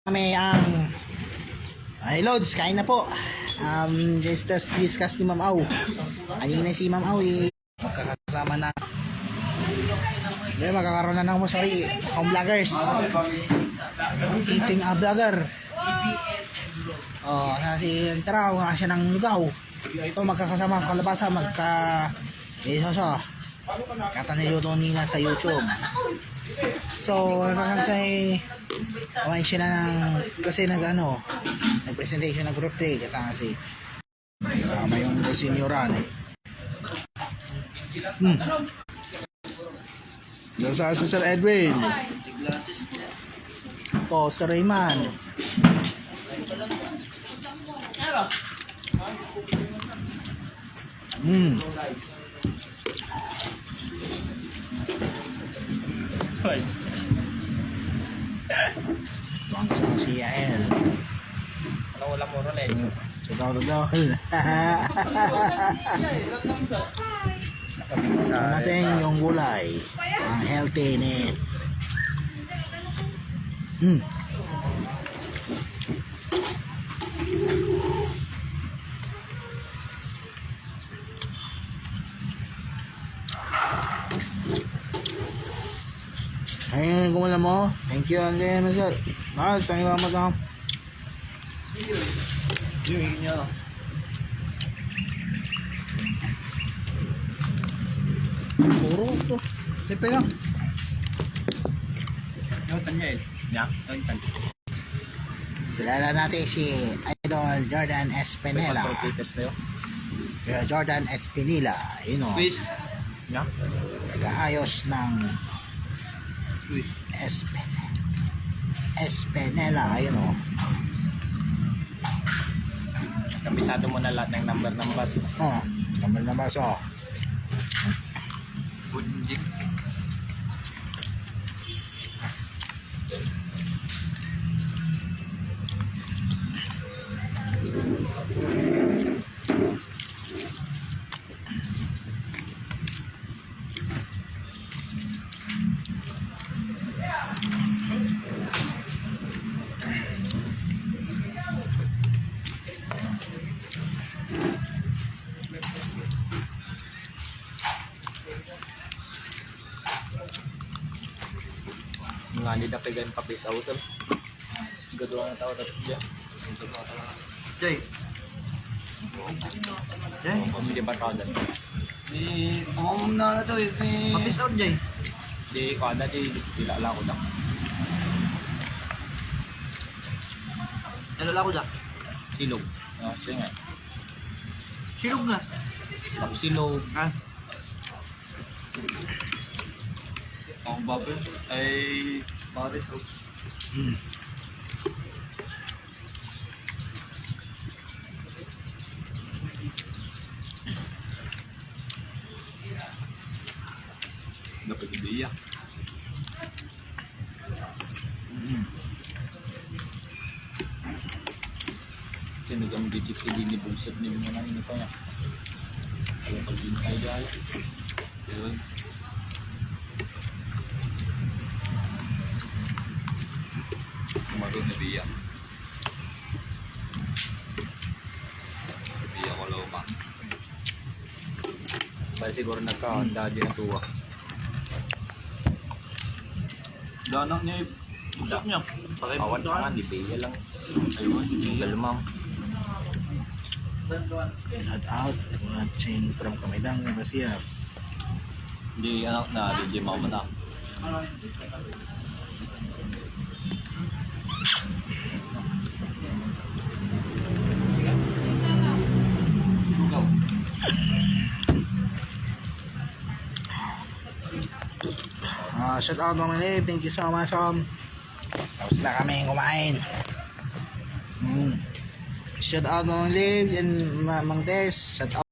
Kami ang Lods, kain na po. Just discuss ni Ma'am Au. Kanina si Ma'am Au magkakasama na. Magkakaroon na ng sorry, ang vloggers. Eating a vlogger. Oh, si Taraw, siya ng lugaw. Ito magkakasama ang kalabasa, siya. Kata niluto nila sa YouTube. So, nakakasay kumain siya ng kasi nag-presentation ng group 3 kasama yung senyoran. Doon sa si Sir Edwin. Po, Sir Rayman. Tuwang sa si Yael. Ano wala mo ron eh? So daw. Ito natin yung gulay. Ang healthy nit. Ayun, kumula mo. Thank you, Andy. Thank you very much. Yung niya. Puro ito. Sipe lang. Yung tanya eh. Ya, yung tanya. Kilala natin si Idol Jordan Espinela. Pagpapalitas na yun. Jordan Espinela. Yun o. Swiss. Ya. Nag-aayos ng Swiss. Espinela. Ayun o. Kabisado mo na lahat ng number ng bus. Number na ba? So, Bunjing. Nga hindi na kayo ganun pa-face out. Gaduhan na tao tapos dyan. Jay. Jay. Hindi ba tao dyan? Pumamam na to eh. Mapis out, Jay. Di ko ada di dilala ko lang. Nalala ko da. Silog. Siya nga. Silog nga. Tapos silog. Ha? Ang bubble ay Paris out. Dapat hindi iya. Sino kang gijik si Dini Bulsot ni mga nang ito niya. Yung pag-insay dahil. Yun. Kumaroon na biya. Biya ko loma. Bali siguro nagkahanda din ang tuwa. Danak niya yung usap niya. Awan pa nga, di Bea lang. Ayun. Tinggal ma'am. shout out. Watching from Kamidang, Basiya. Di anak na, di mama na. Shout out Mama Liv, thank you so much. Tapos na kami kumain. Shout out Mama Liv and Mang Tess. Shout out